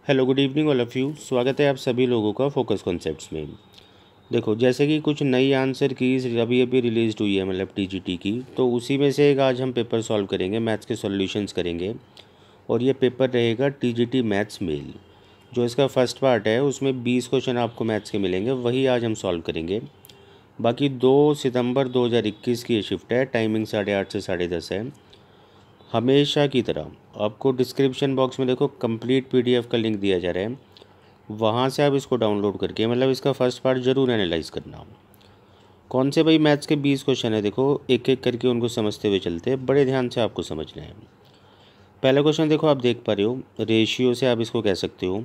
Hello good evening all of you. स्वागत है आप सभी लोगों का फोकस कॉन्सेप्ट्स में। देखो, जैसे कि कुछ नई आंसर कीज़ अभी अभी रिलीज़ हुई है, मतलब टीजीटी की, तो उसी में से एक आज हम पेपर सॉल्व करेंगे, मैथ्स के सॉल्यूशंस करेंगे। और ये पेपर रहेगा टीजीटी मैथ्स मेल। जो इसका फर्स्ट पार्ट है उसमें 20 क्वेश्चन आपको मैथ्स के मिलेंगे, वही आज हम सॉल्व करेंगे। बाकी 2 सितंबर 2021 की ये शिफ्ट है, टाइमिंग 8:30 से 10:30 है। हमेशा की तरह आपको डिस्क्रिप्शन बॉक्स में देखो कंप्लीट पीडीएफ का लिंक दिया जा रहा है, वहाँ से आप इसको डाउनलोड करके मतलब इसका फर्स्ट पार्ट ज़रूर एनालाइज करना। कौन से भाई मैथ्स के 20 क्वेश्चन है, देखो एक एक करके उनको समझते हुए चलते हैं, बड़े ध्यान से आपको समझना है। पहला क्वेश्चन देखो, आप देख पा रहे हो, रेशियो से आप इसको कह सकते हो।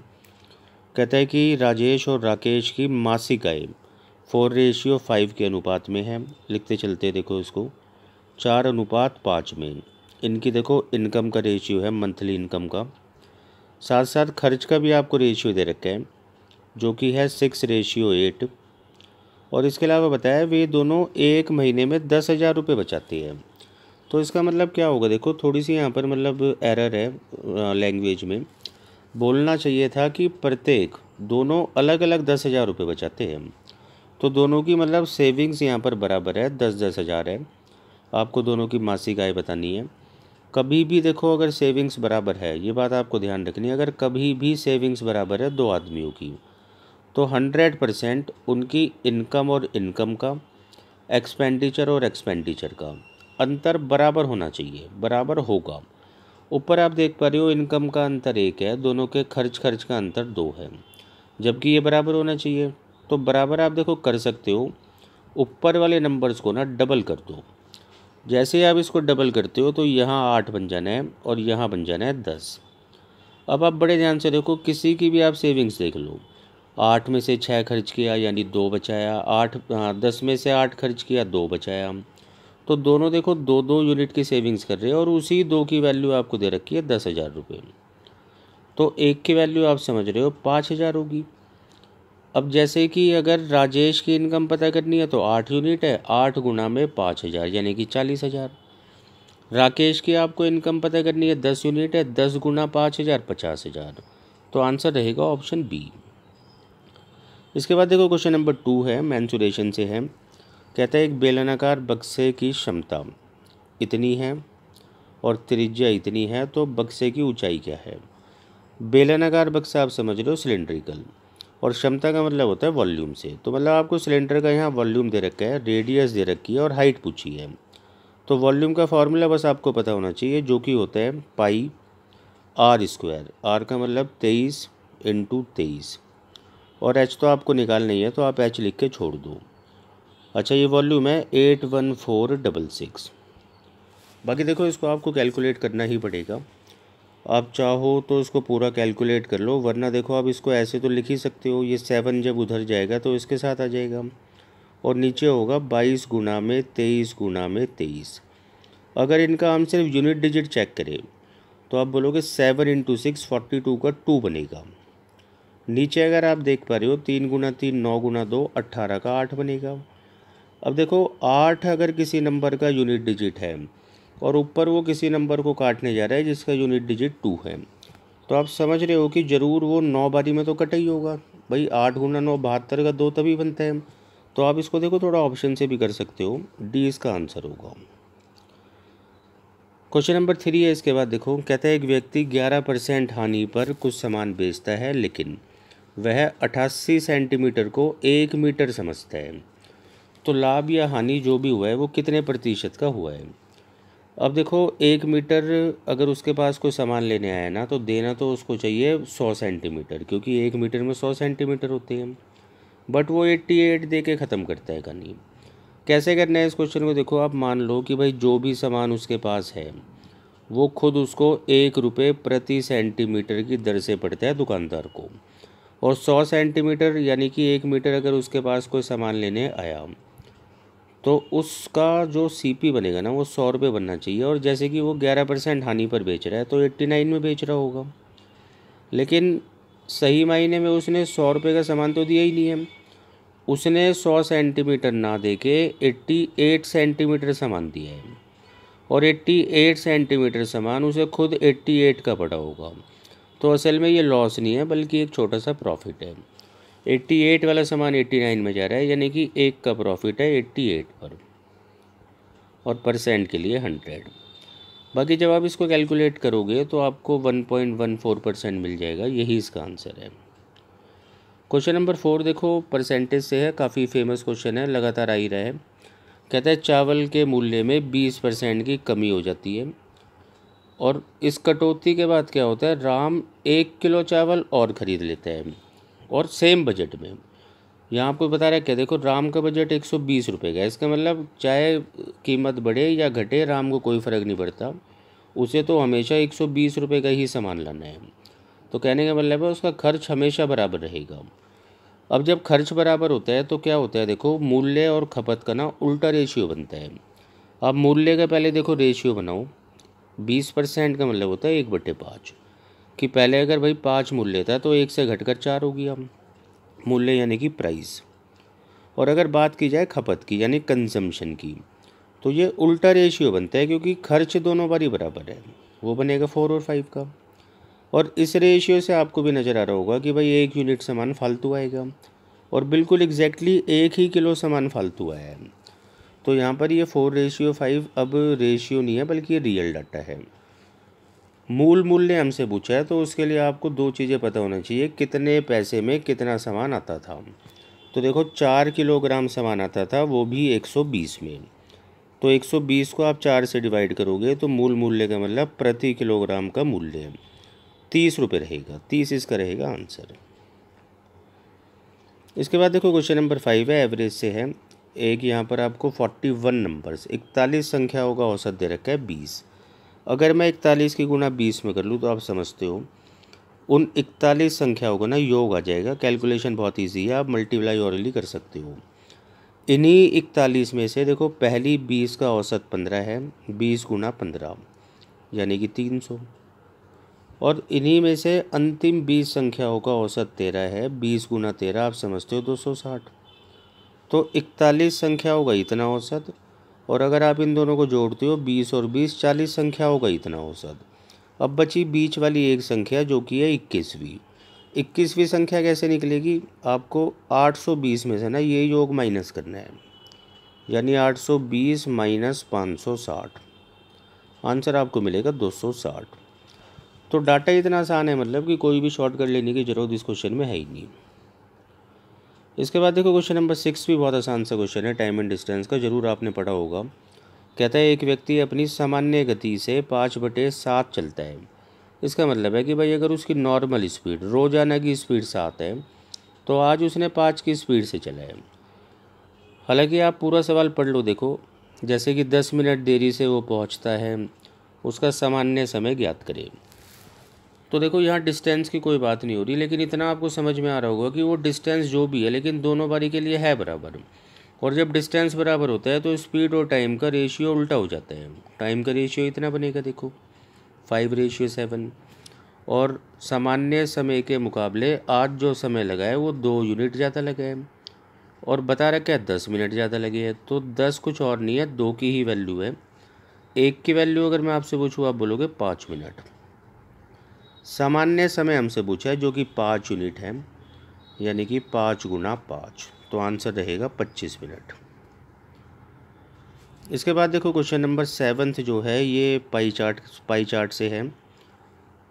कहता है कि राजेश और राकेश की मासिक आय 4:5 के अनुपात में है। लिखते चलते देखो इसको 4:5 में। इनकी देखो इनकम का रेशियो है, मंथली इनकम का। साथ साथ खर्च का भी आपको रेशियो दे रखा है, जो कि है 6:8। और इसके अलावा बताया वे दोनों एक महीने में 10,000 रुपये बचाते हैं। तो इसका मतलब क्या होगा, देखो थोड़ी सी यहाँ पर मतलब एरर है लैंग्वेज में। बोलना चाहिए था कि प्रत्येक दोनों अलग अलग 10,000 रुपये बचाते हैं। तो दोनों की मतलब सेविंग्स यहाँ पर बराबर है, 10,000 है। आपको दोनों की मासिक आय बतानी है। कभी भी देखो अगर सेविंग्स बराबर है, ये बात आपको ध्यान रखनी है, अगर कभी भी सेविंग्स बराबर है दो आदमियों की, तो 100% उनकी इनकम और इनकम का, एक्सपेंडिचर और एक्सपेंडिचर का अंतर बराबर होना चाहिए, बराबर होगा। ऊपर आप देख पा रहे हो इनकम का अंतर 1 है, दोनों के खर्च का अंतर 2 है, जबकि ये बराबर होना चाहिए। तो बराबर आप देखो कर सकते हो, ऊपर वाले नंबर्स को ना डबल कर दो। जैसे ही आप इसको डबल करते हो तो यहाँ 8 बन जाना है और यहाँ बन जाना है 10। अब आप बड़े ध्यान से देखो, किसी की भी आप सेविंग्स देख लो, 8 में से 6 खर्च किया यानी 2 बचाया, 10 में से 8 खर्च किया 2 बचाया। तो दोनों देखो 2-2 यूनिट की सेविंग्स कर रहे हैं और उसी 2 की वैल्यू आपको दे रखी है 10,000 रुपये। तो एक की वैल्यू आप समझ रहे हो 5,000 होगी। अब जैसे कि अगर राजेश की इनकम पता करनी है तो 8 यूनिट है, 8 गुना में 5,000 यानी कि 40,000। राकेश की आपको इनकम पता करनी है 10 यूनिट है, 10 गुना 5,000 50,000। तो आंसर रहेगा ऑप्शन बी। इसके बाद देखो क्वेश्चन नंबर 2 है, मैंसुरेशन से है। कहता है एक बेलनाकार बक्से की क्षमता इतनी है और त्रिज्या इतनी है, तो बक्से की ऊंचाई क्या है। बेलनाकार बक्सा आप समझ रहे हो सिलेंड्रिकल, और क्षमता का मतलब होता है वॉल्यूम से। तो मतलब आपको सिलेंडर का यहाँ वॉल्यूम दे रखा है, रेडियस दे रखी है और हाइट पूछी है। तो वॉल्यूम का फॉर्मूला बस आपको पता होना चाहिए, जो कि होता है पाई आर स्क्वायर। आर का मतलब 23 × 23, और एच तो आपको निकालना ही है, तो आप एच लिख के छोड़ दो। अच्छा, ये वॉल्यूम है 81466। बाकी देखो इसको आपको कैलकुलेट करना ही पड़ेगा। आप चाहो तो इसको पूरा कैलकुलेट कर लो, वरना देखो आप इसको ऐसे तो लिख ही सकते हो, ये 7 जब उधर जाएगा तो इसके साथ आ जाएगा, और नीचे होगा 22 गुना में 23 गुना में 23। अगर इनका हम सिर्फ यूनिट डिजिट चेक करें तो आप बोलोगे 7 × 6 42 का 2 बनेगा। नीचे अगर आप देख पा रहे हो 3 गुना 3 9 गुना 2 18 का 8 बनेगा। अब देखो 8 अगर किसी नंबर का यूनिट डिजिट है और ऊपर वो किसी नंबर को काटने जा रहा है जिसका यूनिट डिजिट 2 है, तो आप समझ रहे हो कि ज़रूर वो 9 बारी में तो कटा ही होगा। भाई 8 गुना 9 72 का 2 तभी बनता है। तो आप इसको देखो थोड़ा ऑप्शन से भी कर सकते हो, डी इसका आंसर होगा। क्वेश्चन नंबर 3 है। इसके बाद देखो, कहता है एक व्यक्ति 11% हानि पर कुछ सामान बेचता है, लेकिन वह 88 सेंटीमीटर को 1 मीटर समझता है। तो लाभ या हानि जो भी हुआ है वो कितने प्रतिशत का हुआ है। अब देखो 1 मीटर अगर उसके पास कोई सामान लेने आया ना, तो देना तो उसको चाहिए 100 सेंटीमीटर, क्योंकि 1 मीटर में 100 सेंटीमीटर होते हैं। बट वो 88 दे के ख़त्म करता है कहानी। कैसे करना है इस क्वेश्चन को, देखो आप मान लो कि भाई जो भी सामान उसके पास है वो खुद उसको 1 रुपये प्रति सेंटीमीटर की दर से पड़ता है दुकानदार को, और 100 सेंटीमीटर यानी कि 1 मीटर अगर उसके पास कोई सामान लेने आया तो उसका जो सीपी बनेगा ना वो 100 रुपये बनना चाहिए। और जैसे कि वो 11% हानि पर बेच रहा है तो 89 में बेच रहा होगा, लेकिन सही मायने में उसने 100 रुपये का सामान तो दिया ही नहीं है। उसने 100 सेंटीमीटर ना दे के 88 सेंटीमीटर सामान दिया है, और 88 सेंटीमीटर सामान उसे खुद 88 का पड़ा होगा। तो असल में ये लॉस नहीं है बल्कि एक छोटा सा प्रॉफिट है। 88 वाला सामान 89 में जा रहा है, यानी कि 1 का प्रॉफिट है 88 पर, और परसेंट के लिए 100। बाकी जब आप इसको कैलकुलेट करोगे तो आपको 1.14% मिल जाएगा, यही इसका आंसर है। क्वेश्चन नंबर 4 देखो, परसेंटेज से है, काफ़ी फेमस क्वेश्चन है, लगातार आ ही रहा है। कहता है चावल के मूल्य में 20% की कमी हो जाती है, और इस कटौती के बाद क्या होता है, राम 1 किलो चावल और ख़रीद लेता है, और सेम बजट में। यहाँ आपको बता रहा है क्या, देखो राम का बजट 120 रुपये का है, इसका मतलब चाहे कीमत बढ़े या घटे राम को कोई फ़र्क नहीं पड़ता, उसे तो हमेशा 120 रुपये का ही सामान लाना है। तो कहने का मतलब है उसका खर्च हमेशा बराबर रहेगा। अब जब खर्च बराबर होता है तो क्या होता है, देखो मूल्य और खपत का ना उल्टा रेशियो बनता है। अब मूल्य का पहले देखो रेशियो बनाओ, 20% का मतलब होता है 1/5, कि पहले अगर भाई 5 मूल्य था तो 1 से घटकर 4 हो गया मूल्य, यानी कि प्राइस। और अगर बात की जाए खपत की यानी कंजम्पशन की, तो ये उल्टा रेशियो बनता है, क्योंकि खर्च दोनों बार ही बराबर है, वो बनेगा 4 और 5 का। और इस रेशियो से आपको भी नज़र आ रहा होगा कि भाई 1 यूनिट सामान फालतू आएगा, और बिल्कुल एग्जैक्टली 1 ही किलो सामान फालतू आया है। तो यहाँ पर ये 4:5 अब रेशियो नहीं है बल्कि ये रियल डाटा है। मूल मूल्य हमसे पूछा है तो उसके लिए आपको 2 चीज़ें पता होना चाहिए, कितने पैसे में कितना सामान आता था। तो देखो 4 किलोग्राम सामान आता था, वो भी 120 में। तो 120 को आप 4 से डिवाइड करोगे तो मूल मूल्य का मतलब प्रति किलोग्राम का मूल्य 30 रुपये रहेगा, 30 इसका रहेगा आंसर। इसके बाद देखो क्वेश्चन नंबर 5 है, एवरेज से है। एक यहाँ पर आपको 41 नंबर्स 41 संख्याओं का औसत दे रखा है 20। अगर मैं 41 की गुणा 20 में कर लूँ तो आप समझते हो उन 41 संख्याओं का ना योग आ जाएगा। कैलकुलेशन बहुत ईजी है, आप मल्टीप्लाई ऑरली कर सकते हो। इन्हीं 41 में से देखो पहली 20 का औसत 15 है, 20 गुना 15 यानी कि 300। और इन्हीं में से अंतिम 20 संख्याओं का औसत 13 है, 20 गुना 13 आप समझते हो 260। तो 41 संख्याओं का इतना औसत, और अगर आप इन दोनों को जोड़ते हो 20 और 20 40 संख्याओं का इतना औसत। अब बची बीच वाली एक संख्या जो कि है 21वीं। 21वीं संख्या कैसे निकलेगी, आपको 820 में से ना ये योग माइनस करना है, यानी 820 माइनस 560, आंसर आपको मिलेगा 260। तो डाटा इतना आसान है, मतलब कि कोई भी शॉर्टकट लेने की ज़रूरत इस क्वेश्चन में है ही नहीं। इसके बाद देखो क्वेश्चन नंबर 6 भी बहुत आसान सा क्वेश्चन है, टाइम एंड डिस्टेंस का, ज़रूर आपने पढ़ा होगा। कहता है एक व्यक्ति अपनी सामान्य गति से 5/7 चलता है। इसका मतलब है कि भाई अगर उसकी नॉर्मल स्पीड रोज़ाना की स्पीड 7 है तो आज उसने 5 की स्पीड से चला है। हालांकि आप पूरा सवाल पढ़ लो, देखो जैसे कि 10 मिनट देरी से वो पहुंचता है, उसका सामान्य समय ज्ञात करें। तो देखो यहाँ डिस्टेंस की कोई बात नहीं हो रही, लेकिन इतना आपको समझ में आ रहा होगा कि वो डिस्टेंस जो भी है लेकिन दोनों बारी के लिए है बराबर। और जब डिस्टेंस बराबर होता है तो स्पीड और टाइम का रेशियो उल्टा हो जाता है। टाइम का रेशियो इतना बनेगा, देखो 5:7। और सामान्य समय के मुकाबले आज जो समय लगा है वो 2 यूनिट ज़्यादा लगा है, और बता रखा है 10 मिनट ज़्यादा लगे हैं। तो 10 कुछ और नहीं है, 2 की ही वैल्यू है। 1 की वैल्यू अगर मैं आपसे पूछूँ आप बोलोगे 5 मिनट। सामान्य समय हमसे पूछा है जो कि 5 यूनिट है, यानी कि 5 गुना 5, तो आंसर रहेगा 25 मिनट। इसके बाद देखो क्वेश्चन नंबर 7 जो है ये पाई चार्ट से है।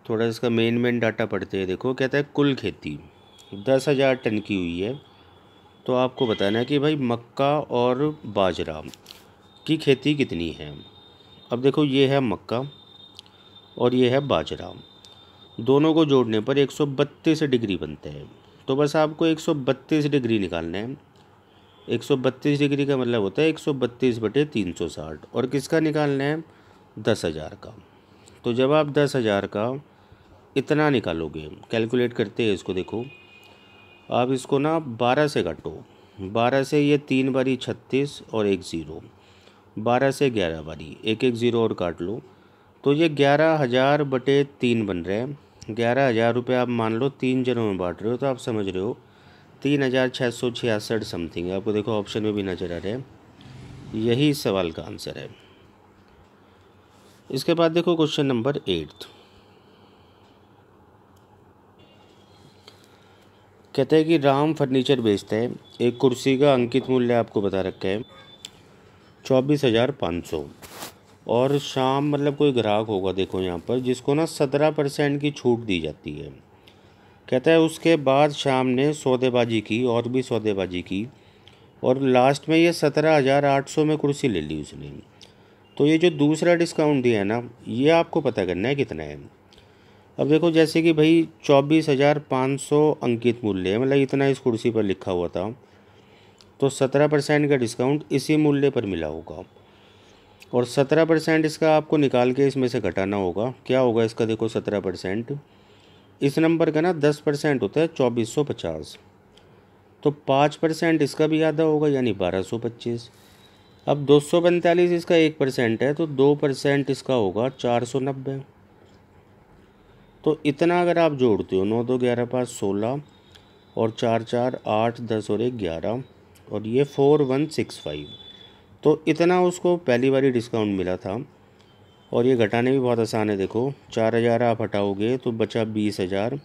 थोड़ा इसका मेन डाटा पढ़ते हैं। देखो कहता है कुल खेती 10,000 टन की हुई है, तो आपको बताना है कि भाई मक्का और बाजरा की खेती कितनी है। अब देखो ये है मक्का और ये है बाजरा, दोनों को जोड़ने पर 132 डिग्री बनता है। तो बस आपको 132 डिग्री निकालना है। 132 डिग्री का मतलब होता है 132/360, और किसका निकालना है, 10,000 का। तो जब आप 10,000 का इतना निकालोगे, कैलकुलेट करते हैं इसको, देखो आप इसको ना 12 से काटो, 12 से ये 3 बारी 36 और 1 ज़ीरो, 12 से 11 बारी 1 ज़ीरो और काट लो, तो ये 11,000/3 बन रहे हैं। 11,000 रुपये आप मान लो 3 जनों में बांट रहे हो, तो आप समझ रहे हो 3,666 समथिंग। आपको देखो ऑप्शन में भी नज़र आ रहा है, यही इस सवाल का आंसर है। इसके बाद देखो क्वेश्चन नंबर 8। कहते हैं कि राम फर्नीचर बेचता है, एक कुर्सी का अंकित मूल्य आपको बता रखा है 24,500। और शाम मतलब कोई ग्राहक होगा देखो यहाँ पर, जिसको ना 17% की छूट दी जाती है। कहता है उसके बाद शाम ने सौदेबाजी की और भी सौदेबाजी की और लास्ट में ये 17,800 में कुर्सी ले ली उसने। तो ये जो दूसरा डिस्काउंट दिया है ना, ये आपको पता करना है कितना है। अब देखो जैसे कि भाई 24,500 अंकित मूल्य है, मतलब इतना इस कुर्सी पर लिखा हुआ था, तो 17% का डिस्काउंट इसी मूल्य पर मिला होगा और 17% इसका आपको निकाल के इसमें से घटाना होगा। क्या होगा इसका, देखो 17% इस नंबर का ना 10% होता है 2450, तो 5% इसका भी आधा होगा यानी 1225। अब 245 इसका 1% है, तो 2% इसका होगा 490। तो इतना अगर आप जोड़ते हो, 9 2 11 5 16 और 4 4 8 10 और 1 11 और ये 4165, तो इतना उसको पहली बारी डिस्काउंट मिला था। और ये घटाने भी बहुत आसान है, देखो 4,000 आप हटाओगे तो बचा 20,000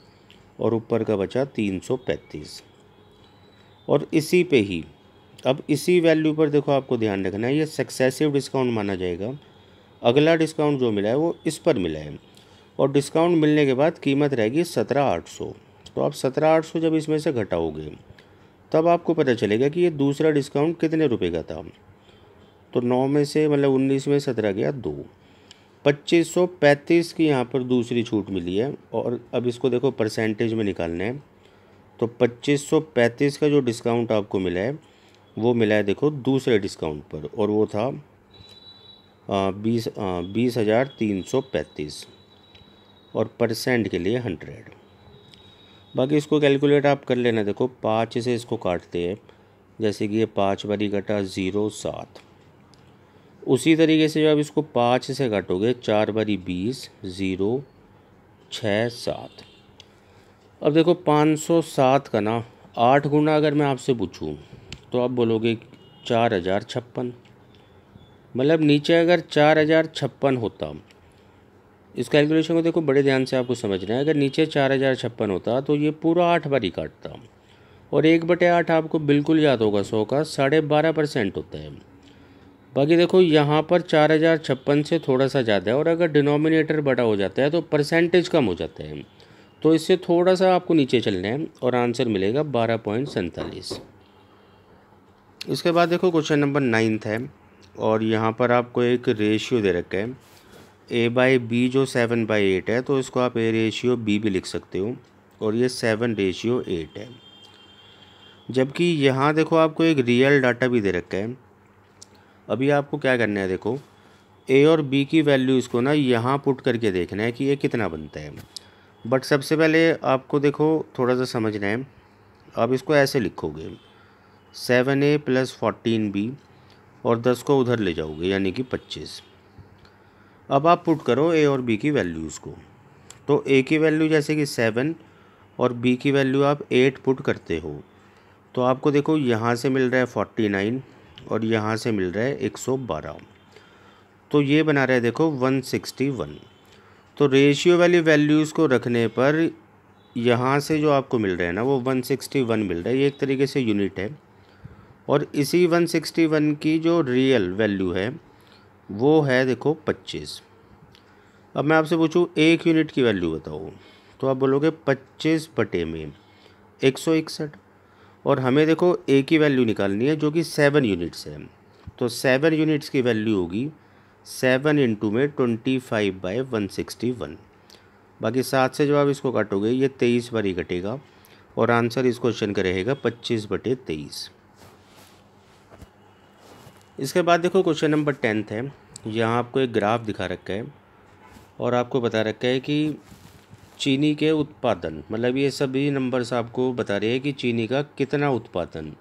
और ऊपर का बचा 335। और इसी पे ही अब इसी वैल्यू पर देखो आपको ध्यान रखना है, ये सक्सेसिव डिस्काउंट माना जाएगा। अगला डिस्काउंट जो मिला है वो इस पर मिला है और डिस्काउंट मिलने के बाद कीमत रहेगी 17,800। तो आप 17,800 जब इसमें से घटाओगे तब आपको पता चलेगा कि ये दूसरा डिस्काउंट कितने रुपए का था। तो 9 में से मतलब 19 में 17 गया 2, 2535 की यहाँ पर दूसरी छूट मिली है। और अब इसको देखो परसेंटेज में निकालना है, तो 2535 का जो डिस्काउंट आपको मिला है वो मिला है देखो दूसरे डिस्काउंट पर, और वो था 20,335 और परसेंट के लिए 100। बाकी इसको कैलकुलेट आप कर लेना। देखो 5 से इसको काटते हैं, जैसे कि ये 5 बारी कटा 0 7। उसी तरीके से जब इसको 5 से काटोगे 4 बारी 20 0 6 7। अब देखो 507 का ना 8 गुना अगर मैं आपसे पूछूं तो आप बोलोगे 4,056। मतलब नीचे अगर 4,056 होता, इस कैलकुलेशन को देखो बड़े ध्यान से आपको समझना है। अगर नीचे 4,056 होता तो ये पूरा 8 बारी काटता, और 1/8 आपको बिल्कुल याद होगा 100 का 12.5% होता है। बाकी देखो यहाँ पर 4,056 से थोड़ा सा ज़्यादा है, और अगर डिनोमिनेटर बड़ा हो जाता है तो परसेंटेज कम हो जाता है, तो इससे थोड़ा सा आपको नीचे चलना है और आंसर मिलेगा 12.47। इसके बाद देखो क्वेश्चन नंबर 9 है, और यहाँ पर आपको एक रेशियो दे रखा है A/B जो 7/8 है, तो इसको आप A/B भी लिख सकते हो, और ये 7/8 है। जबकि यहाँ देखो आपको एक रियल डाटा भी दे रखा है। अभी आपको क्या करना है, देखो A और B की वैल्यू इसको ना यहाँ पुट करके देखना है कि ये कितना बनता है। बट सबसे पहले आपको देखो थोड़ा सा समझना है। आप इसको ऐसे लिखोगे 7A + 14B और 10 को उधर ले जाओगे यानी कि 25। अब आप पुट करो A और B की वैल्यूज़ को। तो A की वैल्यू जैसे कि 7 और B की वैल्यू आप 8 पुट करते हो, तो आपको देखो यहाँ से मिल रहा है 49 और यहाँ से मिल रहा है 112, तो ये बना रहा है देखो 161। तो रेशियो वाली वैल्यूज़ को रखने पर यहाँ से जो आपको मिल रहा है ना वो 161 मिल रहा है। ये एक तरीके से यूनिट है, और इसी 161 की जो रियल वैल्यू है वो है देखो 25। अब मैं आपसे पूछूं 1 यूनिट की वैल्यू बताओ, तो आप बोलोगे 25 बटे में 161, और हमें देखो A की वैल्यू निकालनी है जो कि 7 यूनिट्स है। तो 7 यूनिट्स की वैल्यू होगी 7 इंटू में 25/161। बाकी 7 से जब आप इसको काटोगे ये 23 बारी कटेगा, और आंसर इस क्वेश्चन का रहेगा 25/23। इसके बाद देखो क्वेश्चन नंबर 10 है। यहाँ आपको एक ग्राफ दिखा रखा है और आपको बता रखा है कि चीनी के उत्पादन, मतलब ये सभी नंबर्स आपको बता रहे हैं कि चीनी का कितना उत्पादन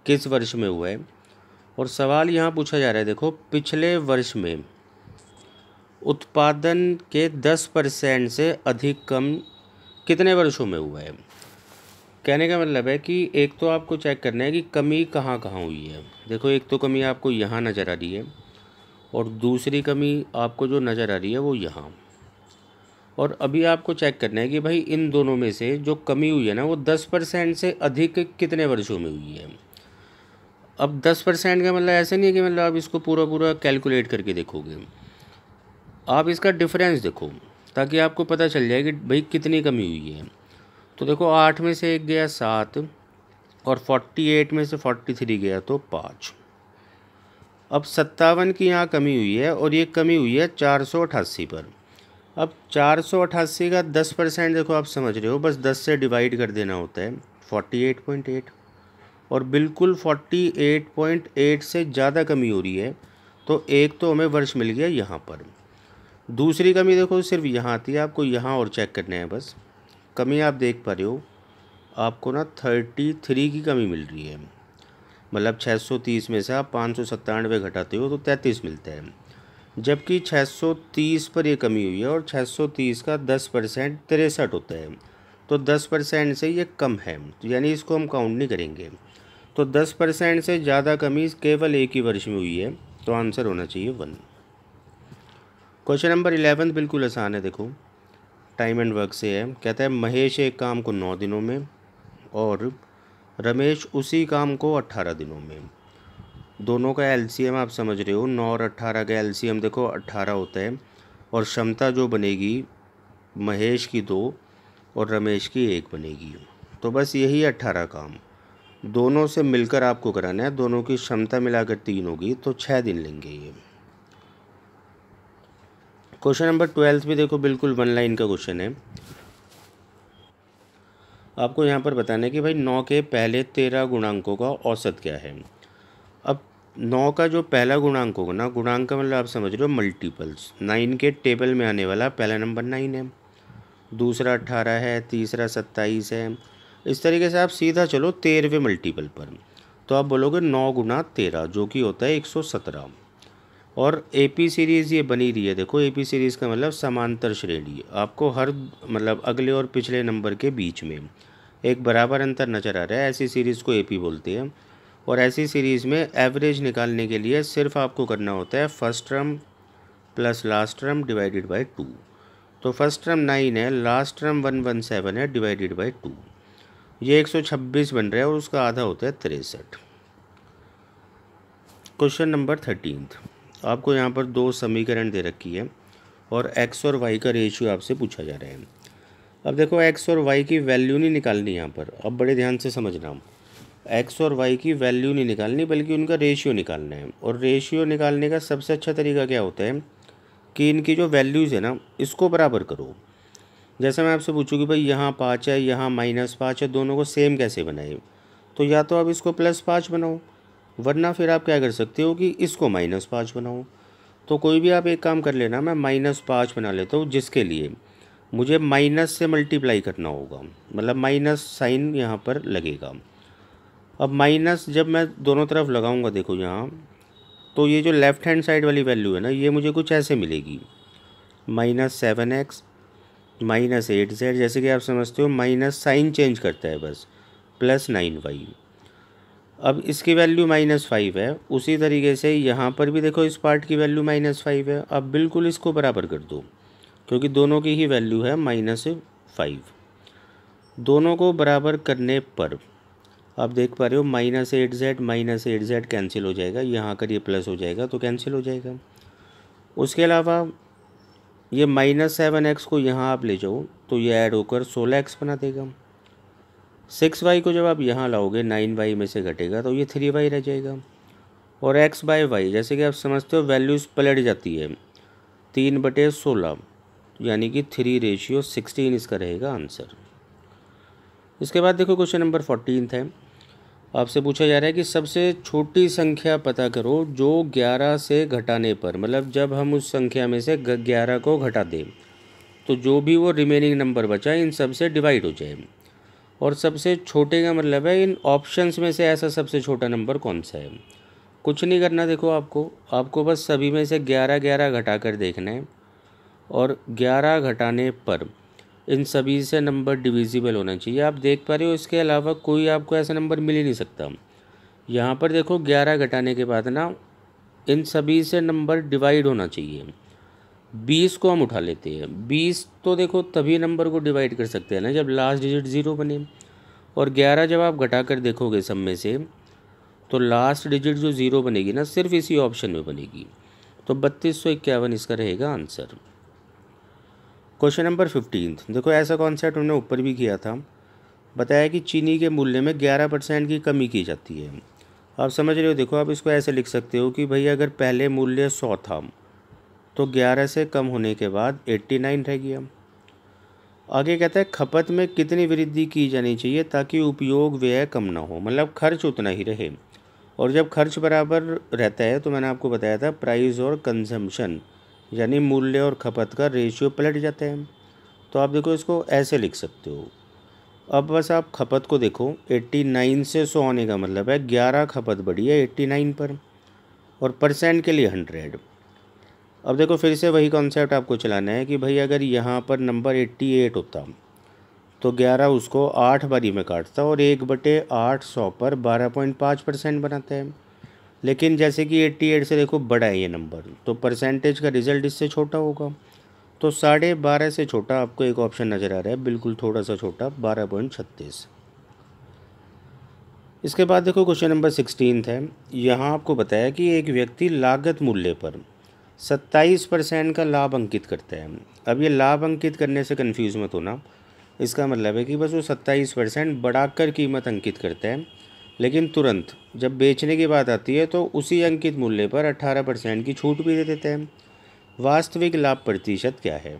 किस वर्ष में हुआ है। और सवाल यहाँ पूछा जा रहा है, देखो पिछले वर्ष में उत्पादन के 10% से अधिक कम कितने वर्षों में हुआ है। कहने का मतलब है कि एक तो आपको चेक करना है कि कमी कहाँ कहाँ हुई है। देखो एक तो कमी आपको यहाँ नज़र आ रही है, और दूसरी कमी आपको जो नज़र आ रही है वो यहाँ। और अभी आपको चेक करना है कि भाई इन दोनों में से जो कमी हुई है ना वो 10% से अधिक कितने वर्षों में हुई है। अब 10% का मतलब ऐसा नहीं है कि मतलब आप इसको पूरा पूरा कैलकुलेट करके देखोगे, आप इसका डिफरेंस देखो ताकि आपको पता चल जाए कि भाई कितनी कमी हुई है। तो देखो 8 में से 1 गया 7 और 48 में से 43 गया तो 5। अब 57 की यहाँ कमी हुई है और ये कमी हुई है 488 पर। अब 488 का 10% देखो आप समझ रहे हो, बस 10 से डिवाइड कर देना होता है 48.8 और बिल्कुल 48.8 से ज़्यादा कमी हो रही है। तो एक तो हमें वर्ष मिल गया यहाँ पर। दूसरी कमी देखो सिर्फ यहाँ आती है, आपको यहाँ और चेक करना है बस। कमी आप देख पा रहे हो, आपको ना 33 की कमी मिल रही है। मतलब 630 में से आप 597 घटाते हो तो 33 मिलता है, जबकि 630 पर ये कमी हुई है और 630 का 10% 63 होता है। तो 10% से ये कम है, तो यानी इसको हम काउंट नहीं करेंगे। तो 10% से ज़्यादा कमी केवल एक ही वर्ष में हुई है, तो आंसर होना चाहिए 1। क्वेश्चन नंबर 11 बिल्कुल आसान है। देखो टाइम एंड वर्क से है। कहता है महेश एक काम को 9 दिनों में और रमेश उसी काम को 18 दिनों में। दोनों का एलसीएम आप समझ रहे हो, 9 और 18 का एलसीएम देखो 18 होता है और क्षमता जो बनेगी महेश की 2 और रमेश की 1 बनेगी। तो बस यही 18 काम दोनों से मिलकर आपको कराना है। दोनों की क्षमता मिलाकर 3 होगी तो 6 दिन लेंगे ये। क्वेश्चन नंबर 12 भी देखो बिल्कुल 1 लाइन का क्वेश्चन है। आपको यहाँ पर बताना है कि भाई 9 के पहले 13 गुणांकों का औसत क्या है। अब 9 का जो पहला गुणांक होगा ना, गुणांक का मतलब आप समझ रहे हो मल्टीपल्स। 9 के टेबल में आने वाला पहला नंबर 9 है, दूसरा 18 है, तीसरा 27 है। इस तरीके से आप सीधा चलो 13वें मल्टीपल पर, तो आप बोलोगे 9 गुना 13 जो कि होता है 117। और एपी सीरीज़ ये बनी रही है। देखो एपी सीरीज़ का मतलब समांतर श्रेणी। आपको हर मतलब अगले और पिछले नंबर के बीच में एक बराबर अंतर नज़र आ रहा है, ऐसी सीरीज़ को एपी बोलते हैं। और ऐसी सीरीज़ में एवरेज निकालने के लिए सिर्फ आपको करना होता है first term plus last term divided by 2। तो फर्स्ट टर्म 9 है, लास्ट टर्म 117 है डिवाइडेड बाई 2, ये 126 बन रहा है और उसका आधा होता है 63। क्वेश्चन नंबर 13, आपको यहाँ पर 2 समीकरण दे रखी है और x और y का रेशियो आपसे पूछा जा रहा है। अब देखो x और y की वैल्यू नहीं निकालनी यहाँ पर, अब बड़े ध्यान से समझना। x और y की वैल्यू नहीं निकालनी बल्कि उनका रेशियो निकालना है। और रेशियो निकालने का सबसे अच्छा तरीका क्या होता है कि इनकी जो वैल्यूज़ है ना इसको बराबर करो। जैसे मैं आपसे पूछूँ कि भाई यहाँ 5 है, यहाँ -5 है, दोनों को सेम कैसे बनाए, तो या तो आप इसको +5 बनाओ, वरना फिर आप क्या कर सकते हो कि इसको -5 बनाओ। तो कोई भी आप एक काम कर लेना, मैं -5 बना लेता हूँ, जिसके लिए मुझे माइनस से मल्टीप्लाई करना होगा, मतलब माइनस साइन यहाँ पर लगेगा। अब माइनस जब मैं दोनों तरफ लगाऊंगा देखो यहाँ, तो ये जो लेफ़्ट हैंड साइड वाली वैल्यू है ना ये मुझे कुछ ऐसे मिलेगी, -7x -8z। जैसे कि आप समझते हो माइनस साइन चेंज करता है बस, +9y। अब इसकी वैल्यू -5 है, उसी तरीके से यहाँ पर भी देखो इस पार्ट की वैल्यू -5 है। अब बिल्कुल इसको बराबर कर दो क्योंकि दोनों की ही वैल्यू है -5। दोनों को बराबर करने पर आप देख पा रहे हो -8z कैंसिल हो जाएगा, यहाँ आकर ये प्लस हो जाएगा तो कैंसिल हो जाएगा। उसके अलावा ये -7x को यहाँ आप ले जाओ तो ये ऐड होकर 16x बना देगा। 6y को जब आप यहाँ लाओगे 9y में से घटेगा तो ये 3y रह जाएगा। और x/y जैसे कि आप समझते हो वैल्यूज़ पलट जाती है, 3/16 यानी कि 3:16 इसका रहेगा आंसर। इसके बाद देखो क्वेश्चन नंबर 14 है। आपसे पूछा जा रहा है कि सबसे छोटी संख्या पता करो जो 11 से घटाने पर, मतलब जब हम उस संख्या में से 11 को घटा दें तो जो भी वो रिमेनिंग नंबर बचा इन सब से डिवाइड हो जाए। और सबसे छोटे का मतलब है इन ऑप्शंस में से ऐसा सबसे छोटा नंबर कौन सा है। कुछ नहीं करना, देखो आपको बस सभी में से 11 घटा कर देखना है और 11 घटाने पर इन सभी से नंबर डिविजिबल होना चाहिए। आप देख पा रहे हो इसके अलावा कोई आपको ऐसा नंबर मिल ही नहीं सकता। यहाँ पर देखो 11 घटाने के बाद ना इन सभी से नंबर डिवाइड होना चाहिए, 20 को हम उठा लेते हैं। 20 तो देखो तभी नंबर को डिवाइड कर सकते हैं ना जब लास्ट डिजिट 0 बने, और 11 जब आप घटा कर देखोगे सब में से तो लास्ट डिजिट जो 0 बनेगी ना सिर्फ इसी ऑप्शन में बनेगी। तो 3251 इसका रहेगा आंसर। क्वेश्चन नंबर 15, देखो ऐसा कॉन्सेप्ट हमने ऊपर भी किया था। बताया कि चीनी के मूल्य में 11% की कमी की जाती है। आप समझ रहे हो, देखो आप इसको ऐसे लिख सकते हो कि भाई अगर पहले मूल्य 100 था तो 11 से कम होने के बाद 89 रह गया। आगे कहता है खपत में कितनी वृद्धि की जानी चाहिए ताकि उपयोग व्यय कम ना हो, मतलब खर्च उतना ही रहे। और जब खर्च बराबर रहता है तो मैंने आपको बताया था प्राइस और कंजम्पशन यानी मूल्य और खपत का रेशियो पलट जाता है। तो आप देखो इसको ऐसे लिख सकते हो। अब बस आप खपत को देखो, 89 से 100 आने का मतलब है 11 खपत बढ़ी है 89 पर, और परसेंट के लिए 100। अब देखो फिर से वही कॉन्सेप्ट आपको चलाना है कि भाई अगर यहाँ पर नंबर 88 होता तो 11 उसको 8 बारी में काटता और 1/8 100 पर 12.5% बनाता है। लेकिन जैसे कि 88 से देखो बड़ा है ये नंबर, तो परसेंटेज का रिजल्ट इससे छोटा होगा। तो 12.5 से छोटा आपको एक ऑप्शन नज़र आ रहा है, बिल्कुल थोड़ा सा छोटा, 12.36। इसके बाद देखो क्वेश्चन नंबर 16 है। यहाँ आपको बताया कि एक व्यक्ति लागत मूल्य पर 27% का लाभ अंकित करता है। अब ये लाभ अंकित करने से कंफ्यूज मत होना, इसका मतलब है कि बस वो 27% बढ़ाकर कीमत अंकित करता है, लेकिन तुरंत जब बेचने की बात आती है तो उसी अंकित मूल्य पर 18% की छूट भी दे देते हैं। वास्तविक लाभ प्रतिशत क्या है?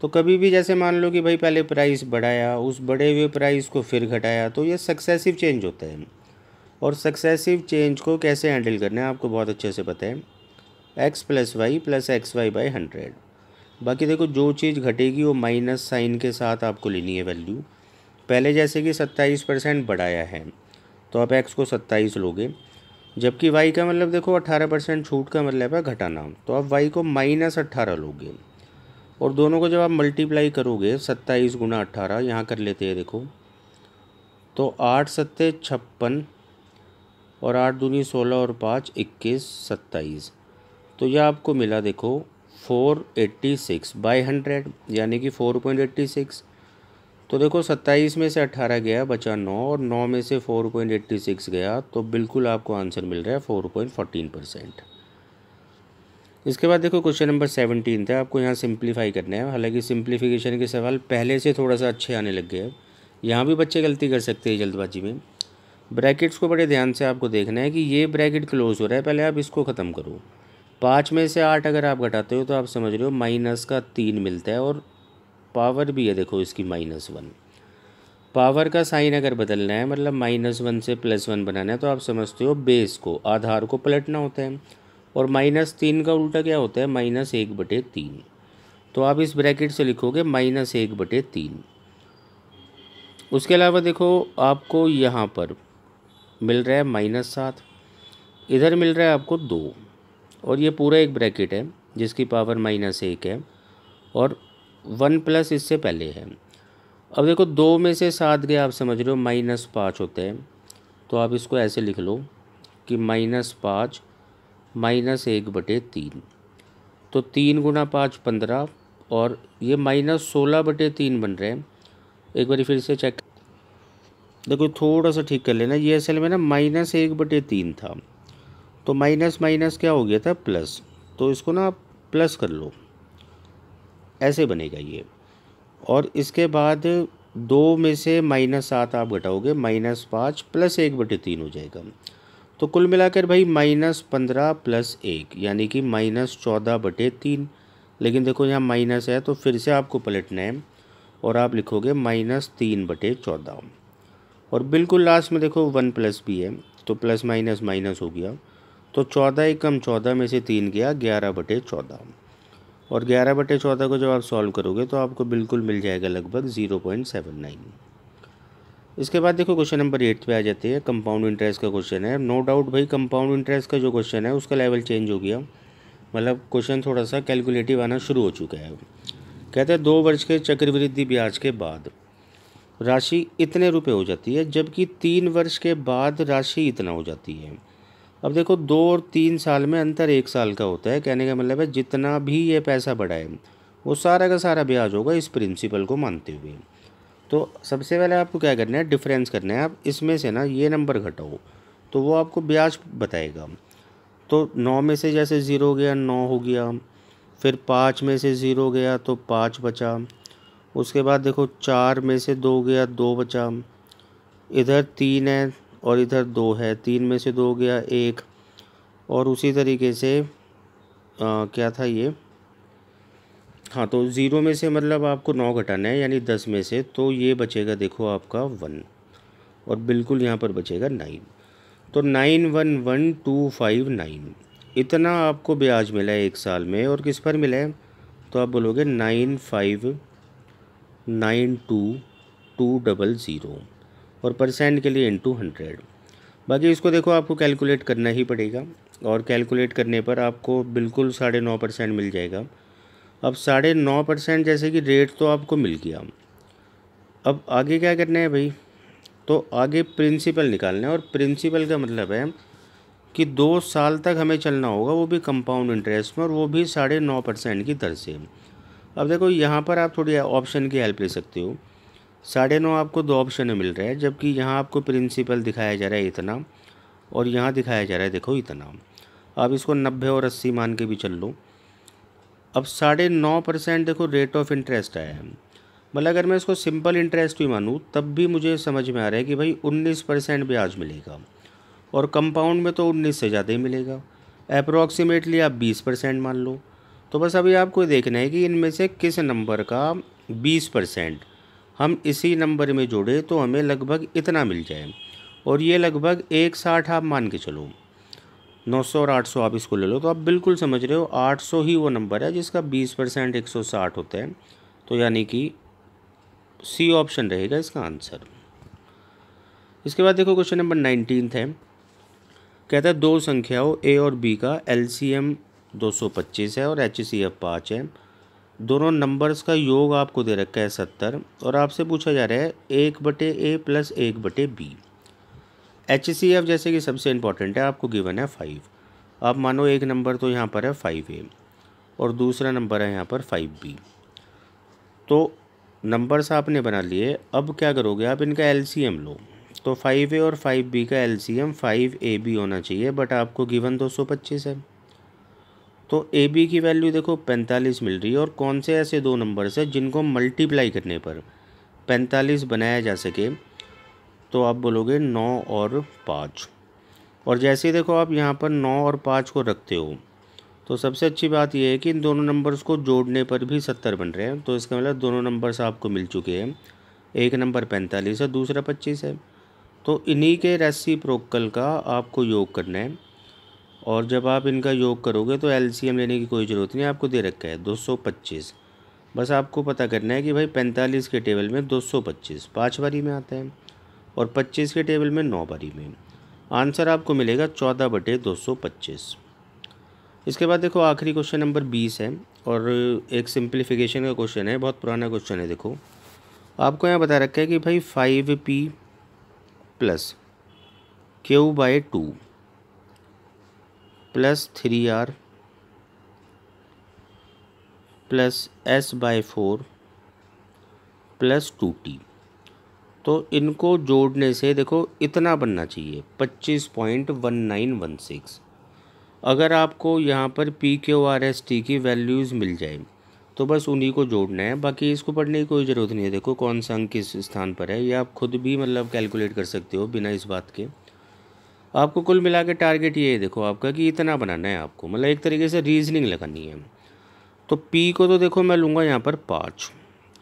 तो कभी भी जैसे मान लो कि भाई पहले प्राइस बढ़ाया, उस बढ़े हुए प्राइस को फिर घटाया, तो ये सक्सेसिव चेंज होता है। और सक्सेसिव चेंज को कैसे हैंडल करना है आपको बहुत अच्छे से पता है, x + y + xy/100। बाकी देखो जो चीज़ घटेगी वो माइनस साइन के साथ आपको लेनी है वैल्यू। पहले जैसे कि 27% बढ़ाया है तो आप x को 27 लोगे, जबकि y का मतलब देखो 18% छूट का मतलब है घटाना, तो आप y को -18 लोगे। और दोनों को जब आप मल्टीप्लाई करोगे 27 × 18, यहाँ कर लेते हैं देखो, तो 8 × 7 = 56 और 8 दूनी 16 और 5 21 27। तो यह आपको मिला देखो 486/100 यानी कि 4.86। तो देखो 27 में से 18 गया बचा 9 और 9 में से 4.86 गया, तो बिल्कुल आपको आंसर मिल रहा है 4.14%। इसके बाद देखो क्वेश्चन नंबर 17 है। आपको यहाँ सिंप्लीफाई करना है, हालांकि सिंप्लीफिकेशन के सवाल पहले से थोड़ा सा अच्छे आने लग गए हैं। यहाँ भी बच्चे गलती कर सकते हैं जल्दबाजी में। ब्रैकेट्स को बड़े ध्यान से आपको देखना है कि ये ब्रैकेट क्लोज हो रहा है, पहले आप इसको ख़त्म करो। 5 में से 8 अगर आप घटाते हो तो आप समझ रहे हो -3 मिलता है, और पावर भी है देखो इसकी -1। पावर का साइन अगर बदलना है, मतलब -1 से +1 बनाना है, तो आप समझते हो बेस को, आधार को पलटना होता है। और -3 का उल्टा क्या होता है, -1/3। तो आप इस ब्रैकेट से लिखोगे -1/3। उसके अलावा देखो आपको यहाँ पर मिल रहा है -7, इधर मिल रहा है आपको 2, और ये पूरा एक ब्रैकेट है जिसकी पावर -1 है, और 1+ इससे पहले है। अब देखो 2 में से 7 गया, आप समझ रहे हो -5 होते हैं। तो आप इसको ऐसे लिख लो कि -5 -1/3। तो 3 × 5 15, और ये -16/3 बन रहे हैं। एक बार फिर से चेक देखो, थोड़ा सा ठीक कर लेना, ये असल में ना -1/3 था, तो माइनस माइनस क्या हो गया था, प्लस। तो इसको ना आप प्लस कर लो, ऐसे बनेगा ये। और इसके बाद 2 में से -7 आप घटाओगे, -5 + 1/3 हो जाएगा। तो कुल मिलाकर भाई -15 + 1 यानी कि -14/3। लेकिन देखो यहाँ माइनस है तो फिर से आपको पलटना है और आप लिखोगे -3/14। और बिल्कुल लास्ट में देखो 1+ भी है, तो प्लस माइनस माइनस हो गया। तो 14 × 14 में से 3 गया 11/14। और 11/14 को जब आप सॉल्व करोगे तो आपको बिल्कुल मिल जाएगा लगभग 0.79। इसके बाद देखो क्वेश्चन नंबर 8 पे आ जाते हैं। कंपाउंड इंटरेस्ट का क्वेश्चन है। नो डाउट भाई कंपाउंड इंटरेस्ट का जो क्वेश्चन है उसका लेवल चेंज हो गया, मतलब क्वेश्चन थोड़ा सा कैलकुलेटिव आना शुरू हो चुका है। कहते हैं 2 वर्ष के चक्रवृद्धि ब्याज के बाद राशि इतने रुपए हो जाती है, जबकि 3 वर्ष के बाद राशि इतना हो जाती है। अब देखो 2 और 3 साल में अंतर 1 साल का होता है। कहने का मतलब है जितना भी ये पैसा बढ़ा है वो सारा का सारा ब्याज होगा इस प्रिंसिपल को मानते हुए। तो सबसे पहले आपको क्या करना है, डिफरेंस करना है। आप इसमें से ना ये नंबर घटाओ तो वो आपको ब्याज बताएगा। तो 9 में से जैसे 0 गया 9 हो गया, फिर 5 में से 0 गया तो 5 बचा, उसके बाद देखो 4 में से 2 गया 2 बचा, इधर 3 है और इधर 2 है, 3 में से 2 गया 1, और उसी तरीके से क्या था ये, हाँ तो 0 में से मतलब आपको 9 घटाना है यानी 10 में से, तो ये बचेगा देखो आपका 1 और बिल्कुल यहाँ पर बचेगा 9। तो 911259 इतना आपको ब्याज मिला है 1 साल में। और किस पर मिला है, तो आप बोलोगे 9592200 और परसेंट के लिए इंटू 100। बाकी इसको देखो आपको कैलकुलेट करना ही पड़ेगा और कैलकुलेट करने पर आपको बिल्कुल 9.5% मिल जाएगा। अब 9.5% जैसे कि रेट तो आपको मिल गया, अब आगे क्या करना है भाई, तो आगे प्रिंसिपल निकालना है। और प्रिंसिपल का मतलब है कि 2 साल तक हमें चलना होगा, वो भी कंपाउंड इंटरेस्ट में, और वो भी 9.5% की दर से। अब देखो यहाँ पर आप थोड़ी ऑप्शन की हेल्प ले सकते हो। 9.5 आपको 2 ऑप्शन में मिल रहा है, जबकि यहाँ आपको प्रिंसिपल दिखाया जा रहा है इतना और यहाँ दिखाया जा रहा है देखो इतना। आप इसको 90 और 80 मान के भी चल लो। अब 9.5% देखो रेट ऑफ इंटरेस्ट आया है, मतलब अगर मैं इसको सिंपल इंटरेस्ट भी मानूँ तब भी मुझे समझ में आ रहा है कि भाई 19% ब्याज मिलेगा, और कंपाउंड में तो 19 से ज़्यादा ही मिलेगा। अप्रॉक्सीमेटली आप 20% मान लो। तो बस अभी आपको देखना है कि इनमें से किस नंबर का 20% हम इसी नंबर में जोड़े तो हमें लगभग इतना मिल जाए, और ये लगभग 160 आप मान के चलो। 900 और 800 आप इसको ले लो तो आप बिल्कुल समझ रहे हो 800 ही वो नंबर है जिसका 20% 160 होता है। तो यानी कि सी ऑप्शन रहेगा इसका आंसर। इसके बाद देखो क्वेश्चन नंबर 19 है। कहता है दो संख्याओं ए और बी का एलसीएम 225 है और एचसीएफ 5 है। दोनों नंबर्स का योग आपको दे रखा है 70 और आपसे पूछा जा रहा है 1/a प्लस 1/b। एचसीएफ जैसे कि सबसे इंपॉर्टेंट है, आपको गिवन है 5। आप मानो एक नंबर तो यहाँ पर है 5a और दूसरा नंबर है यहाँ पर 5b। तो नंबर्स आपने बना लिए, अब क्या करोगे आप इनका एलसीएम लो। तो 5a और 5b का एलसीएम 5ab होना चाहिए, बट आपको गिवन 225 है। तो ab की वैल्यू देखो 45 मिल रही है, और कौन से ऐसे दो नंबर्स हैं जिनको मल्टीप्लाई करने पर 45 बनाया जा सके, तो आप बोलोगे 9 और 5। और जैसे ही देखो आप यहाँ पर 9 और 5 को रखते हो तो सबसे अच्छी बात यह है कि इन दोनों नंबर्स को जोड़ने पर भी 70 बन रहे हैं। तो इसका मतलब दोनों नंबर्स आपको मिल चुके हैं, एक नंबर 45 है, दूसरा 25 है। तो इन्हीं के रेसिप्रोकल का आपको योग करना है, और जब आप इनका योग करोगे तो एलसीएम लेने की कोई ज़रूरत नहीं, आपको दे रखा है 225। बस आपको पता करना है कि भाई 45 के टेबल में 225 5 बारी में आता है और 25 के टेबल में 9 बारी में। आंसर आपको मिलेगा 14/225। इसके बाद देखो आखिरी क्वेश्चन नंबर 20 है, और एक सिंप्लीफिकेशन का क्वेश्चन है, बहुत पुराना क्वेश्चन है। देखो आपको यहाँ बता रखा है कि भाई 5p plus Q/2 plus 3R plus S/4 plus 2T। तो इनको जोड़ने से देखो इतना बनना चाहिए 25.1916। अगर आपको यहाँ पर PQRST की वैल्यूज़ मिल जाए तो बस उन्हीं को जोड़ना है, बाकी इसको पढ़ने की कोई ज़रूरत नहीं है। देखो कौन सा अंक किस स्थान पर है ये आप खुद भी मतलब कैलकुलेट कर सकते हो बिना इस बात के। आपको कुल मिला के टारगेट ये है देखो आपका कि इतना बनाना है आपको, मतलब एक तरीके से रीजनिंग लगानी है। तो P को तो देखो मैं लूँगा यहाँ पर 5,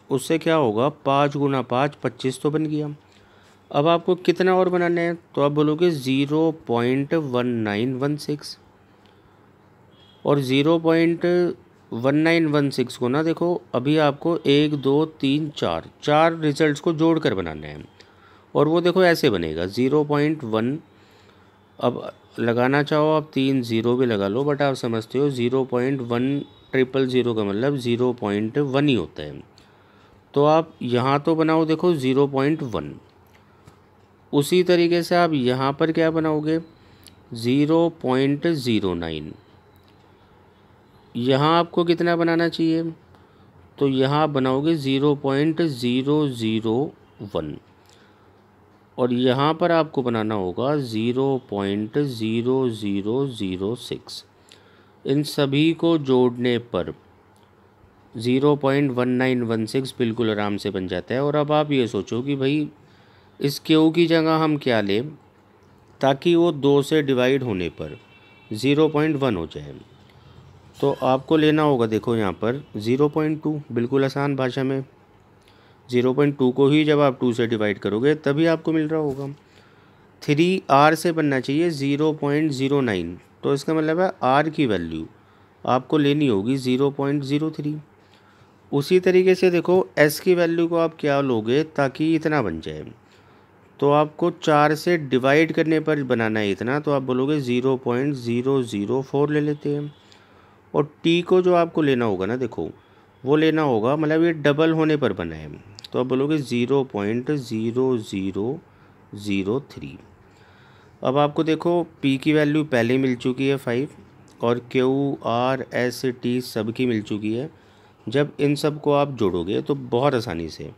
उससे क्या होगा 5 × 5 25 तो बन गया। अब आपको कितना और बनाना है, तो आप बोलोगे 0.1916, और 0.1916 को ना देखो अभी आपको 1 2 3 4 रिजल्ट्स को जोड़ कर बनाना है, और वो देखो ऐसे बनेगा 0.1। अब लगाना चाहो आप 3 0 भी लगा लो, बट आप समझते हो 0.1000 का मतलब 0.1 ही होता है। तो आप यहाँ तो बनाओ देखो 0.1, उसी तरीके से आप यहाँ पर क्या बनाओगे 0.09। यहाँ आपको कितना बनाना चाहिए, तो यहाँ बनाओगे 0.001 और यहाँ पर आपको बनाना होगा 0.0006। इन सभी को जोड़ने पर 0.1916 बिल्कुल आराम से बन जाता है। और अब आप ये सोचो कि भाई इस क्यू की जगह हम क्या लें ताकि वो 2 से डिवाइड होने पर 0.1 हो जाए। तो आपको लेना होगा, देखो यहाँ पर 0.2, बिल्कुल आसान भाषा में 0.2 को ही जब आप 2 से डिवाइड करोगे तभी आपको मिल रहा होगा। 3R से बनना चाहिए 0.09, तो इसका मतलब है R की वैल्यू आपको लेनी होगी 0.03। उसी तरीके से देखो S की वैल्यू को आप क्या लोगे ताकि इतना बन जाए, तो आपको 4 से डिवाइड करने पर बनाना है इतना, तो आप बोलोगे 0.004 ले लेते हैं। और T को जो आपको लेना होगा ना, देखो वो लेना होगा, मतलब ये डबल होने पर बना है, तो आप बोलोगे 0.0003। अब आपको देखो P की वैल्यू पहले मिल चुकी है 5 और Q R S T सब की मिल चुकी है। जब इन सब को आप जोड़ोगे तो बहुत आसानी से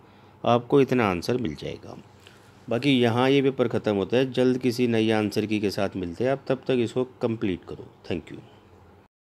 आपको इतना आंसर मिल जाएगा। बाकी यहाँ ये पेपर ख़त्म होता है, जल्द किसी नई आंसर की के साथ मिलते हैं आप, तब तक इसको कंप्लीट करो। Thank you.